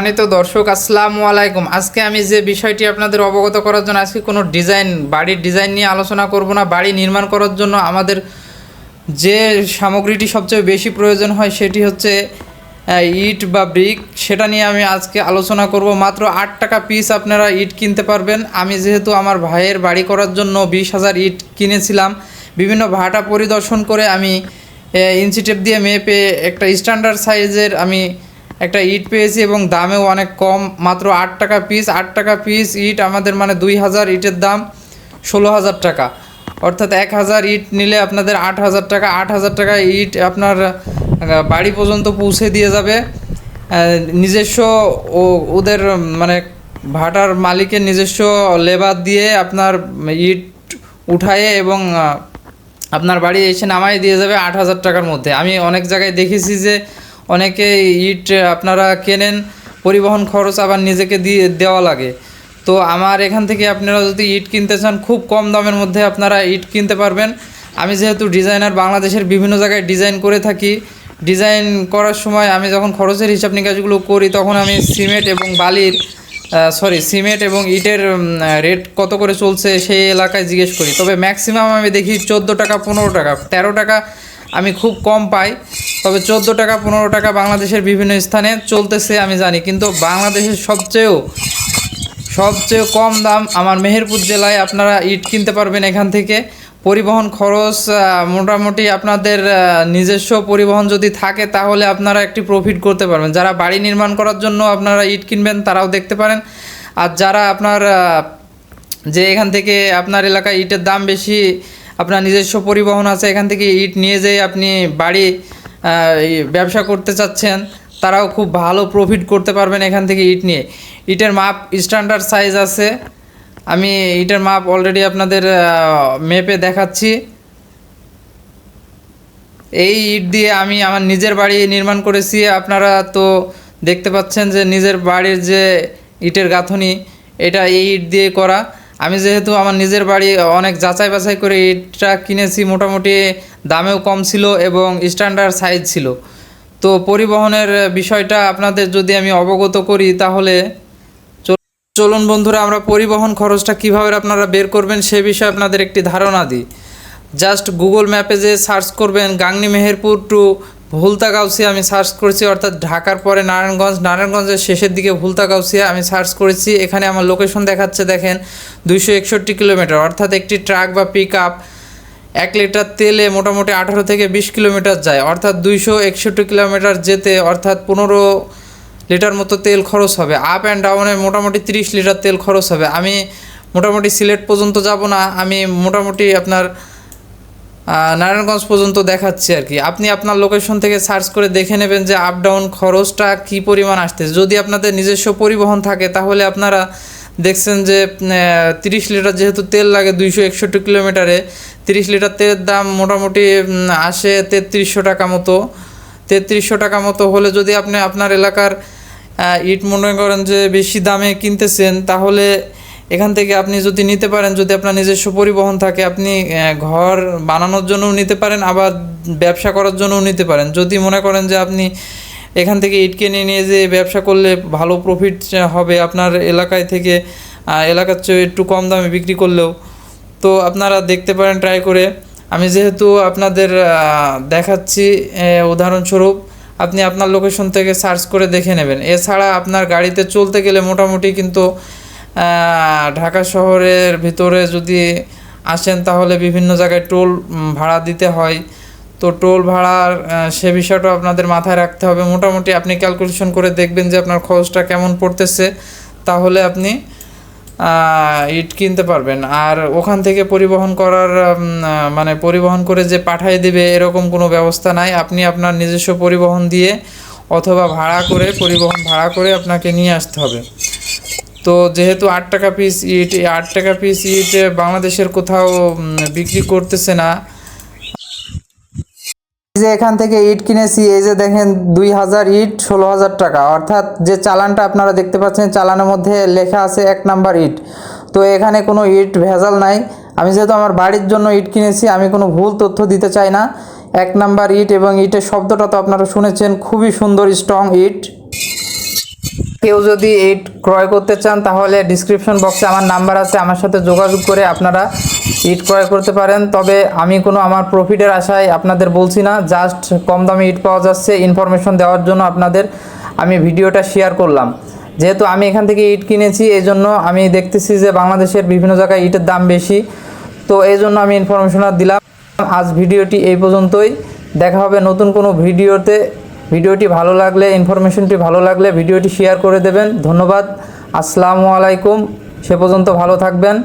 সম্মানিত দর্শক আসসালামু আলাইকুম। আজকে আমি যে বিষয়টি আপনাদের অবগত করার জন্য আজকে কোনো বাড়ির ডিজাইন নিয়ে আলোচনা করব না। বাড়ি নির্মাণ করার জন্য আমাদের যে সামগ্রীটি সবচেয়ে বেশি প্রয়োজন হয় সেটি হচ্ছে ইট বা ব্রিক। সেটা নিয়ে আমি আজকে আলোচনা করব। মাত্র 8 টাকা পিস আপনারা ইট কিনতে পারবেন। আমি যেহেতু আমার ভাইয়ের বাড়ি করার জন্য 20,000 ইট কিনেছিলাম, বিভিন্ন ভাটা পরিদর্শন করে আমি ইঞ্চি টেপ দিয়ে মেপে একটা স্ট্যান্ডার্ড সাইজের আমি একটা ইট পেয়েছি এবং দামেও অনেক কম, মাত্র 8 টাকা পিস। 8 টাকা পিস ইট আমাদের মানে 2000 ইটের দাম 16,000 টাকা, অর্থাৎ 1000 ইট নিলে আপনাদের 8,000 টাকা। 8,000 টাকা ইট আপনার বাড়ি পর্যন্ত পৌঁছে দিয়ে যাবে। নিজস্ব ওদের মানে ভাটার মালিকের নিজস্ব লেবার দিয়ে আপনার ইট উঠায়ে এবং আপনার বাড়ি এসে নামাই দিয়ে যাবে 8,000 টাকার মধ্যে। আমি অনেক জায়গায় দেখেছি যে অনেকে ইট আপনারা কেনেন, পরিবহন খরচ আবার নিজেকে দিয়ে দেওয়া লাগে। তো আমার এখান থেকে আপনারা যদি ইট কিনতে চান খুব কম দামের মধ্যে আপনারা ইট কিনতে পারবেন। আমি যেহেতু ডিজাইনার, বাংলাদেশের বিভিন্ন জায়গায় ডিজাইন করে থাকি। ডিজাইন করার সময় আমি যখন খরচের হিসাব নিকাশগুলো করি তখন আমি সিমেন্ট এবং ইটের রেট কত করে চলছে সেই এলাকায় জিজ্ঞেস করি। তবে ম্যাক্সিমাম আমি দেখি 14 টাকা, 15 টাকা, 13 টাকা আমি খুব কম পাই। তবে 14 টাকা, 15 টাকা বাংলাদেশের বিভিন্ন স্থানে চলতেছে আমি জানি, কিন্তু বাংলাদেশের সবচেয়ে কম দাম আমার মেহেরপুর জেলায় আপনারা ইট কিনতে পারবেন এখান থেকে। পরিবহন খরচ মোটামুটি আপনাদের নিজস্ব পরিবহন যদি থাকে তাহলে আপনারা একটি প্রফিট করতে পারবেন। যারা বাড়ি নির্মাণ করার জন্য আপনারা ইট কিনবেন তারাও দেখতে পারেন। আর যারা আপনার যে এখান থেকে আপনার এলাকায় ইটের দাম বেশি, আপনার নিজস্ব পরিবহন আছে, এখান থেকে ইট নিয়ে যেয়ে আপনি বাড়ি ব্যবসা করতে চাচ্ছেন, তারাও খুব ভালো প্রফিট করতে পারবেন এখান থেকে ইট নিয়ে। ইটের মাপ স্ট্যান্ডার্ড সাইজ আছে, আমি ইটের মাপ অলরেডি আপনাদের মেপে দেখাচ্ছি। এই ইট দিয়ে আমি আমার নিজের বাড়ি নির্মাণ করেছি। আপনারা তো দেখতে পাচ্ছেন যে নিজের বাড়ির যে ইটের গাঁথনি, এটা এই ইট দিয়ে করা। আমি যেহেতু আমার নিজের বাড়ি অনেক যাচাই বাছাই করে ইটটা কিনেছি, মোটামুটি দামেও কম ছিল এবং স্ট্যান্ডার্ড সাইজ ছিল। তো পরিবহনের বিষয়টা আপনাদের যদি আমি অবগত করি তাহলে চলুন বন্ধুরা, আমরা পরিবহন খরচটা কীভাবে আপনারা বের করবেন সে বিষয়ে আপনাদের একটি ধারণা দিই। জাস্ট গুগল ম্যাপে যে সার্চ করবেন গাংনী মেহেরপুর টু ভুলতাগাউসিয়া আমি সার্চ করেছি, অর্থাৎ ঢাকার পরে নারায়ণগঞ্জের শেষের দিকে ভুলতাগাউসিয়া আমি সার্চ করেছি। এখানে আমার লোকেশন দেখাচ্ছে, দেখেন 261 কিলোমিটার, অর্থাৎ একটি ট্রাক বা পিক আপ 1 লিটার তেলে মোটামুটি 18 থেকে 20 কিলোমিটার যায়, অর্থাৎ 261 কিলোমিটার যেতে অর্থাৎ 15 লিটার মতো তেল খরচ হবে। আপ অ্যান্ড ডাউনে মোটামুটি 30 লিটার তেল খরচ হবে। আমি মোটামুটি সিলেট পর্যন্ত যাব না, আমি মোটামুটি আপনার নারায়ণগঞ্জ পর্যন্ত দেখাচ্ছি আর কি। আপনি আপনার লোকেশন থেকে সার্চ করে দেখে নেবেন যে আপ ডাউন খরচটা কী পরিমাণ আসতেছে। যদি আপনাদের নিজস্ব পরিবহন থাকে তাহলে আপনারা দেখছেন যে 30 লিটার যেহেতু তেল লাগে 261 কিলোমিটারে, 30 লিটার তেলের দাম মোটামুটি আসে 3300 টাকা মতো। 3300 টাকা মতো হলে যদি আপনি আপনার এলাকার ইট মনে করেন যে বেশি দামে কিনতেছেন, তাহলে এখান থেকে আপনি যদি নিতে পারেন, যদি আপনার নিজস্ব পরিবহন থাকে, আপনি ঘর বানানোর জন্যও নিতে পারেন, আবার ব্যবসা করার জন্যও নিতে পারেন। যদি মনে করেন যে আপনি এখান থেকে ইট কিনে নিয়ে যে ব্যবসা করলে ভালো প্রফিট হবে আপনার এলাকায় থেকে, এলাকার চেয়ে একটু কম দামে বিক্রি করলেও, তো আপনারা দেখতে পারেন ট্রাই করে। আমি যেহেতু আপনাদের দেখাচ্ছি উদাহরণস্বরূপ, আপনি আপনার লোকেশন থেকে সার্চ করে দেখে নেবেন। এছাড়া আপনার গাড়িতে চলতে গেলে মোটামুটি কিন্তু ঢাকা শহরের ভিতরে যদি আসেন তাহলে বিভিন্ন জায়গায় টোল ভাড়া দিতে হয়। তো টোল ভাড়ার সে বিষয়টা আপনাদের মাথায় রাখতে হবে। মোটামুটি আপনি ক্যালকুলেশন করে দেখবেন যে আপনার খরচটা কেমন পড়তেছে, তাহলে আপনি ইট কিনতে পারবেন। আর ওখান থেকে পরিবহন করার মানে পরিবহন করে যে পাঠিয়ে দেবে এরকম কোনো ব্যবস্থা নাই। আপনি আপনার নিজস্ব পরিবহন দিয়ে অথবা পরিবহন ভাড়া করে আপনাকে নিয়ে আসতে হবে। তো যেহেতু 8 টাকা পিস ইট, 8 টাকা পিস ইট বাংলাদেশের কোথাও বিক্রি করতেছে না। যে এখান থেকে ইট কিনেছি, এই যে দেখেন 2000 ইট 16,000 টাকা, অর্থাৎ যে চালানটা আপনারা দেখতে পাচ্ছেন চালানের মধ্যে লেখা আছে 1 নাম্বার ইট। তো এখানে কোনো ইট ভেজাল নাই। আমি যেহেতু আমার বাড়ির জন্য ইট কিনেছি, আমি কোনো ভুল তথ্য দিতে চাই না। 1 নাম্বার ইট, এবং ইটের শব্দটা তো আপনারা শুনেছেন, খুবই সুন্দর স্ট্রং ইট। কেউ যদি ইট ক্রয় করতে চান তাহলে ডিসক্রিপশন বক্সে আমার নাম্বার আছে, আমার সাথে যোগাযোগ করে আপনারা ইট ক্রয় করতে পারেন। তবে আমি কোনো আমার প্রফিটের আশায় আপনাদের বলছি না, জাস্ট কম দামে ইট পাওয়া যাচ্ছে ইনফরমেশন দেওয়ার জন্য আপনাদের আমি ভিডিওটা শেয়ার করলাম। যেহেতু আমি এখান থেকে ইট কিনেছি, এই জন্য আমি দেখতেছি যে বাংলাদেশের বিভিন্ন জায়গায় ইটের দাম বেশি, তো এই জন্য আমি ইনফরমেশনটা দিলাম। আজ ভিডিওটি এই পর্যন্তই, দেখা হবে নতুন কোনো ভিডিওতে। ভিডিওটি ভালো লাগলে, ইনফরমেশনটি ভালো লাগলে ভিডিওটি শেয়ার করে দেবেন। ধন্যবাদ, আসসালামু আলাইকুম। সে পর্যন্ত ভালো থাকবেন।